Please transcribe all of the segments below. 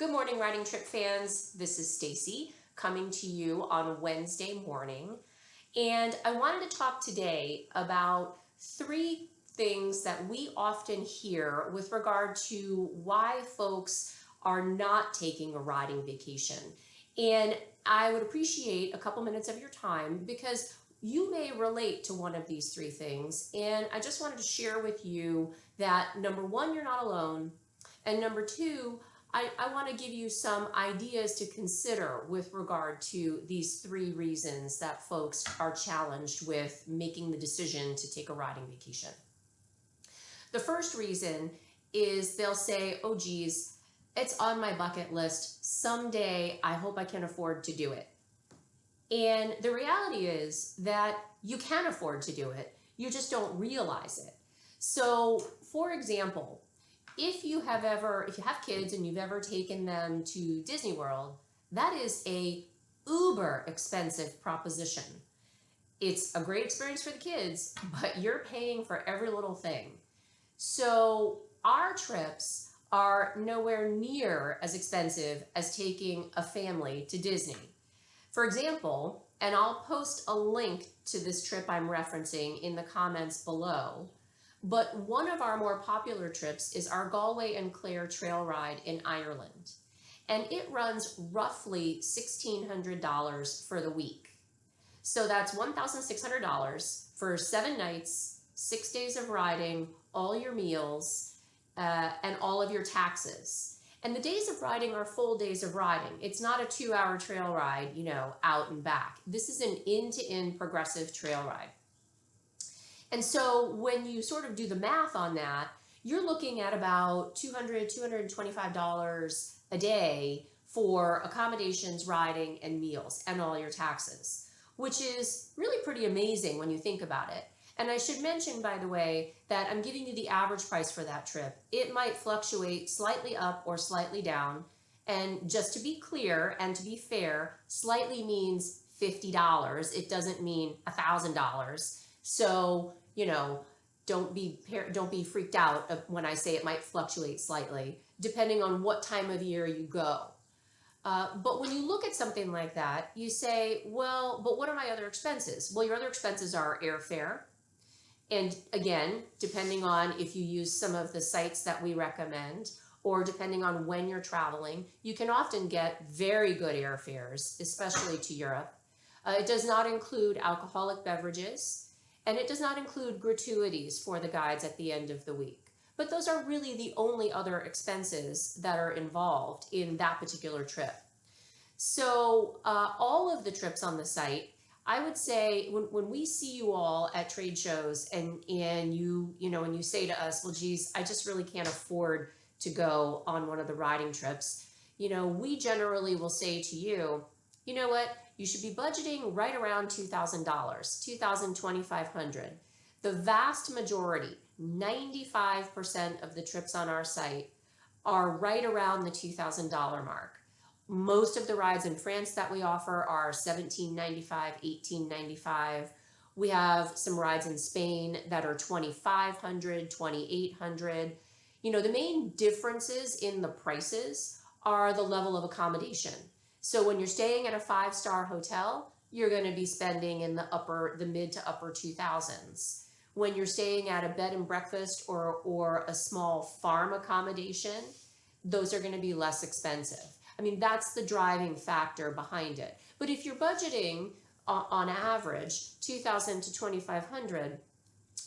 Good morning, riding trip fans. This is Stacy coming to you on Wednesday morning. And I wanted to talk today about three things that we often hear with regard to why folks are not taking a riding vacation. And I would appreciate a couple minutes of your time because you may relate to one of these three things. And I just wanted to share with you that number one, you're not alone. And number two, I want to give you some ideas to consider with regard to these three reasons that folks are challenged with making the decision to take a riding vacation. The first reason is they'll say, oh geez, it's on my bucket list. Someday I hope I can afford to do it. And the reality is that you can afford to do it. You just don't realize it. So for example, if you have kids and you've ever taken them to Disney World, that is a uber expensive proposition. It's a great experience for the kids, but you're paying for every little thing. So our trips are nowhere near as expensive as taking a family to Disney. For example, and I'll post a link to this trip I'm referencing in the comments below, but one of our more popular trips is our Galway and Clare trail ride in Ireland. And it runs roughly $1,600 for the week. So that's $1,600 for 7 nights, 6 days of riding, all your meals, and all of your taxes. And the days of riding are full days of riding. It's not a 2-hour trail ride, out and back. This is an end-to-end progressive trail ride. And so when you sort of do the math on that, you're looking at about $200, $225 a day for accommodations, riding, and meals, and all your taxes, which is really pretty amazing when you think about it. And I should mention, by the way, that I'm giving you the average price for that trip. It might fluctuate slightly up or slightly down. And just to be clear and to be fair, slightly means $50. It doesn't mean $1,000. So, don't be freaked out when I say it might fluctuate slightly, depending on what time of year you go. But when you look at something like that, you say, well, but what are my other expenses? Well, your other expenses are airfare. And again, depending on if you use some of the sites that we recommend, or depending on when you're traveling, you can often get very good airfares, especially to Europe. It does not include alcoholic beverages. And it does not include gratuities for the guides at the end of the week. But those are really the only other expenses that are involved in that particular trip. So all of the trips on the site, I would say when we see you all at trade shows and you say to us, well, geez, I just really can't afford to go on one of the riding trips, we generally will say to you, you know what? You should be budgeting right around $2,000, $2,000, $2,500. The vast majority, 95% of the trips on our site are right around the $2,000 mark. Most of the rides in France that we offer are $1,795, $1,895. We have some rides in Spain that are $2,500, $2,800. The main differences in the prices are the level of accommodation. So when you're staying at a 5-star hotel, you're going to be spending in the mid to upper 2000s. When you're staying at a bed and breakfast or a small farm accommodation, those are going to be less expensive. I mean, that's the driving factor behind it. But if you're budgeting on average $2,000 to $2,500,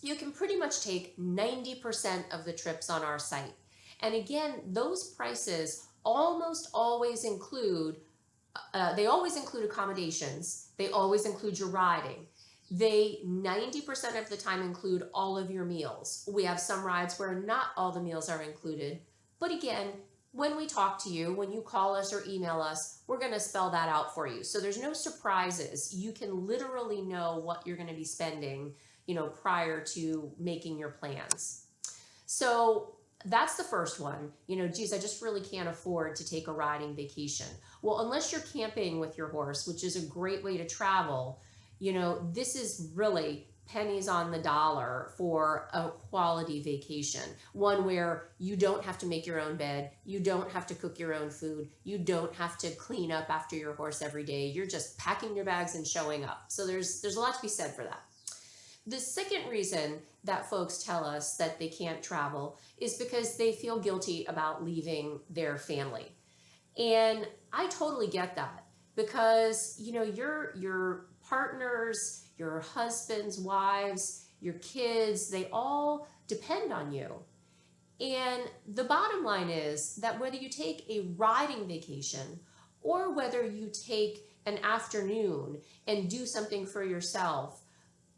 you can pretty much take 90% of the trips on our site. And again, those prices almost always include they always include accommodations. They always include your riding. They 90% of the time include all of your meals. We have some rides where not all the meals are included. But again, when we talk to you, when you call us or email us, we're going to spell that out for you. So there's no surprises. You can literally know what you're going to be spending, prior to making your plans. So that's the first one. Geez, I just really can't afford to take a riding vacation. Well, unless you're camping with your horse, which is a great way to travel, this is really pennies on the dollar for a quality vacation. One where you don't have to make your own bed, you don't have to cook your own food, you don't have to clean up after your horse every day. You're just packing your bags and showing up. So there's a lot to be said for that. The second reason that folks tell us that they can't travel is because they feel guilty about leaving their family. And I totally get that because, you know, your partners, your husbands, wives, your kids, they all depend on you. And the bottom line is that whether you take a riding vacation or whether you take an afternoon and do something for yourself,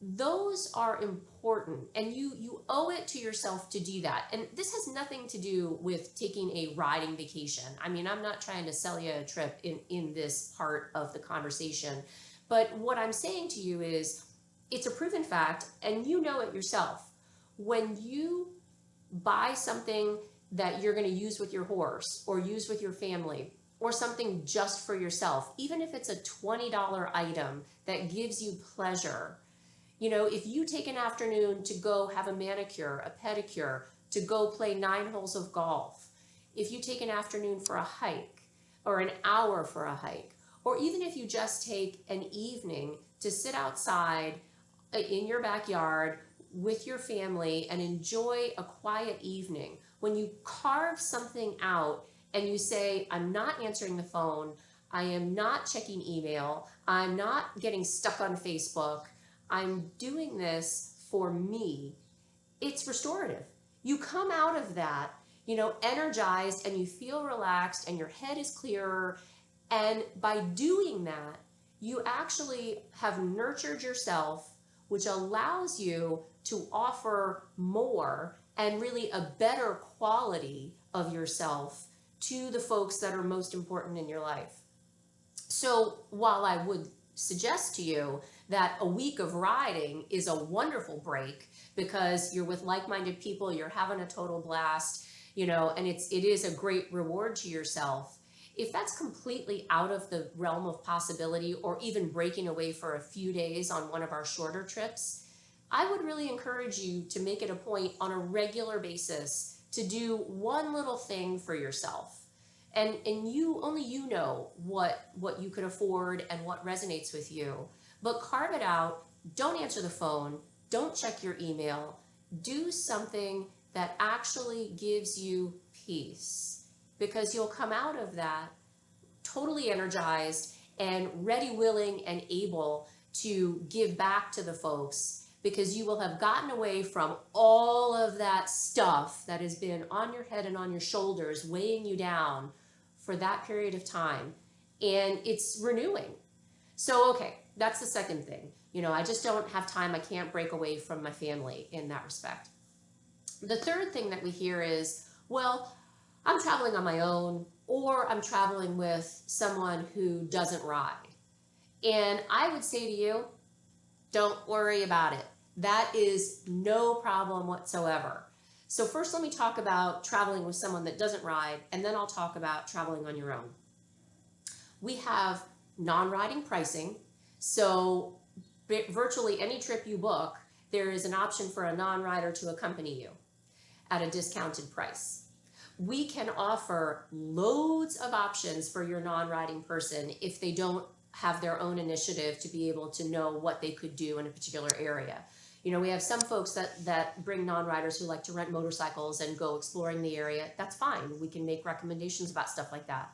those are important, and you owe it to yourself to do that. And this has nothing to do with taking a riding vacation. I mean, I'm not trying to sell you a trip in this part of the conversation, but what I'm saying to you is it's a proven fact, and you know it yourself. When you buy something that you're going to use with your horse or use with your family, or something just for yourself, even if it's a $20 item that gives you pleasure, you know, if you take an afternoon to go have a manicure, a pedicure, to go play 9 holes of golf, if you take an afternoon for a hike or an hour for a hike, or even if you just take an evening to sit outside in your backyard with your family and enjoy a quiet evening, when you carve something out and you say, I'm not answering the phone, I am not checking email, I'm not getting stuck on Facebook, I'm doing this for me, it's restorative. You come out of that, you know, energized, and you feel relaxed and your head is clearer. And by doing that, you actually have nurtured yourself, which allows you to offer more and really a better quality of yourself to the folks that are most important in your life. So while I would suggest to you that a week of riding is a wonderful break because you're with like-minded people, you're having a total blast, you know, and it is a great reward to yourself. If that's completely out of the realm of possibility, or even breaking away for a few days on one of our shorter trips, I would really encourage you to make it a point on a regular basis to do one little thing for yourself. And you, only you know what you could afford and what resonates with you. But carve it out, don't answer the phone, don't check your email, do something that actually gives you peace, because you'll come out of that totally energized and ready, willing, and able to give back to the folks, because you will have gotten away from all of that stuff that has been on your head and on your shoulders, weighing you down for that period of time, and it's renewing. So, okay, that's the second thing. You know, I just don't have time. I can't break away from my family in that respect. The third thing that we hear is, well, I'm traveling on my own, or I'm traveling with someone who doesn't ride. And I would say to you, don't worry about it. That is no problem whatsoever. So first, let me talk about traveling with someone that doesn't ride, and then I'll talk about traveling on your own. We have non-riding pricing. So virtually any trip you book, there is an option for a non-rider to accompany you at a discounted price. We can offer loads of options for your non-riding person if they don't have their own initiative to be able to know what they could do in a particular area. You know, we have some folks that bring non-riders who like to rent motorcycles and go exploring the area. That's fine. We can make recommendations about stuff like that.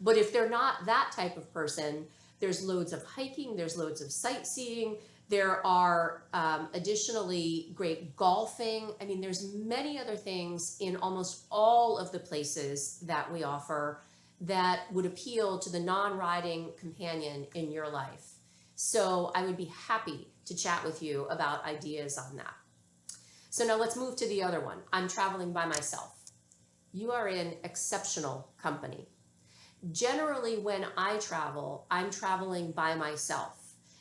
But if they're not that type of person, there's loads of hiking, there's loads of sightseeing, there are additionally great golfing. I mean, there's many other things in almost all of the places that we offer that would appeal to the non-riding companion in your life. So I would be happy to chat with you about ideas on that. So now let's move to the other one. I'm traveling by myself. You are in exceptional company. Generally, when I travel, I'm traveling by myself.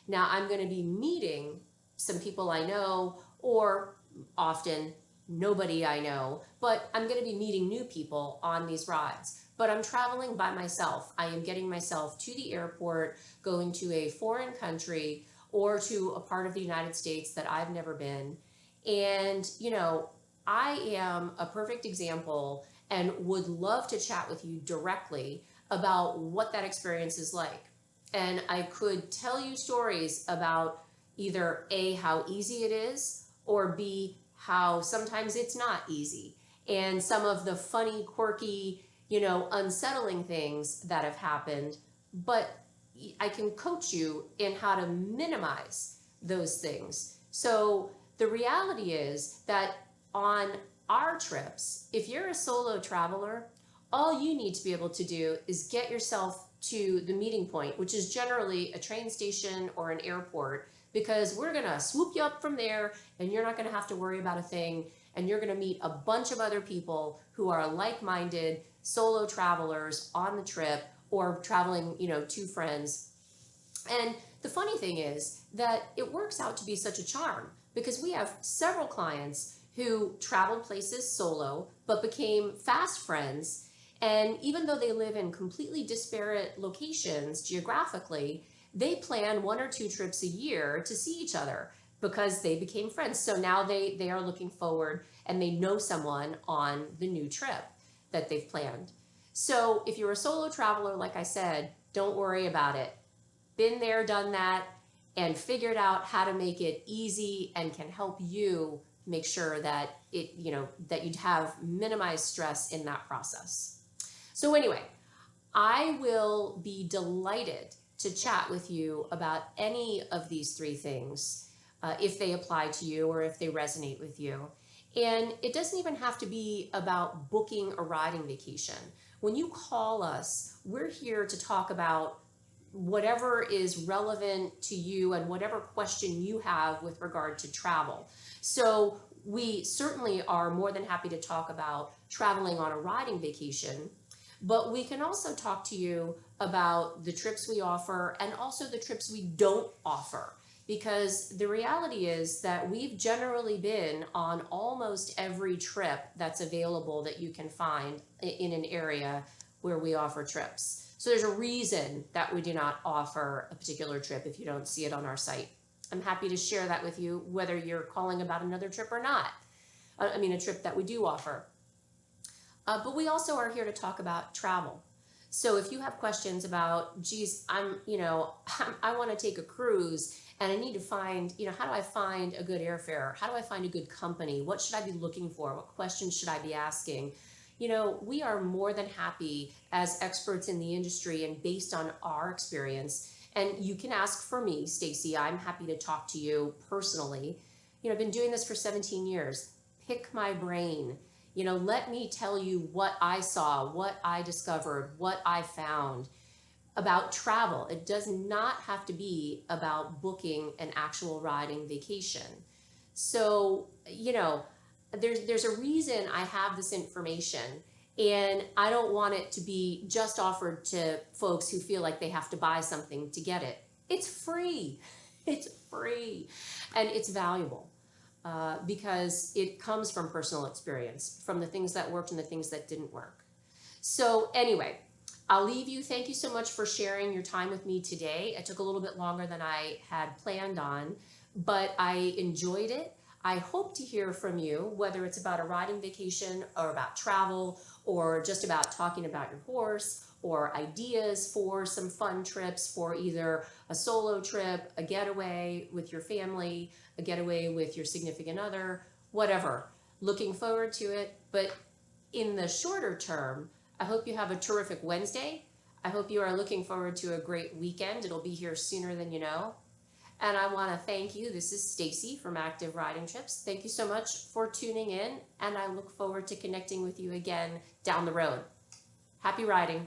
Now, I'm going to be meeting some people I know, or often nobody I know, but I'm going to be meeting new people on these rides. But I'm traveling by myself. I am getting myself to the airport, going to a foreign country or to a part of the United States that I've never been. And, I am a perfect example and would love to chat with you directly about what that experience is like. And I could tell you stories about either A, how easy it is, or B, how sometimes it's not easy, and some of the funny, quirky, unsettling things that have happened. But I can coach you in how to minimize those things. So the reality is that on our trips, if you're a solo traveler, all you need to be able to do is get yourself to the meeting point, which is generally a train station or an airport, because we're going to swoop you up from there and you're not going to have to worry about a thing. And you're going to meet a bunch of other people who are like-minded solo travelers on the trip, or traveling, two friends. And the funny thing is that it works out to be such a charm, because we have several clients who traveled places solo but became fast friends. And even though they live in completely disparate locations geographically, they plan 1 or 2 trips a year to see each other because they became friends. So now they are looking forward, and they know someone on the new trip that they've planned. So if you're a solo traveler, like I said, don't worry about it. Been there, done that, and figured out how to make it easy and can help you make sure that that you'd have minimized stress in that process. So anyway, I will be delighted to chat with you about any of these 3 things if they apply to you or if they resonate with you. And it doesn't even have to be about booking a riding vacation. When you call us, we're here to talk about whatever is relevant to you and whatever question you have with regard to travel. So we certainly are more than happy to talk about traveling on a riding vacation, but we can also talk to you about the trips we offer and also the trips we don't offer. Because the reality is that we've generally been on almost every trip that's available that you can find in an area where we offer trips. So there's a reason that we do not offer a particular trip if you don't see it on our site. I'm happy to share that with you, whether you're calling about another trip or not. A trip that we do offer. But we also are here to talk about travel. So if you have questions about, geez, I want to take a cruise and I need to find, how do I find a good airfare? How do I find a good company? What should I be looking for? What questions should I be asking? We are more than happy as experts in the industry and based on our experience. And you can ask for me, Stacy. I'm happy to talk to you personally. I've been doing this for 17 years. Pick my brain. Let me tell you what I saw, what I discovered, what I found about travel. It does not have to be about booking an actual riding vacation. So, there's a reason I have this information, and I don't want it to be just offered to folks who feel like they have to buy something to get it. It's free. It's free, and it's valuable. Because it comes from personal experience, from the things that worked and the things that didn't work. So anyway, I'll leave you. Thank you so much for sharing your time with me today. It took a little bit longer than I had planned on, but I enjoyed it. I hope to hear from you, whether it's about a riding vacation or about travel or just about talking about your horse or ideas for some fun trips for either a solo trip, a getaway with your family, a getaway with your significant other, whatever. Looking forward to it. But in the shorter term, I hope you have a terrific Wednesday. I hope you are looking forward to a great weekend. It'll be here sooner than you know. And I want to thank you. This is Stacy from Active Riding Trips. Thank you so much for tuning in, and I look forward to connecting with you again down the road. Happy riding.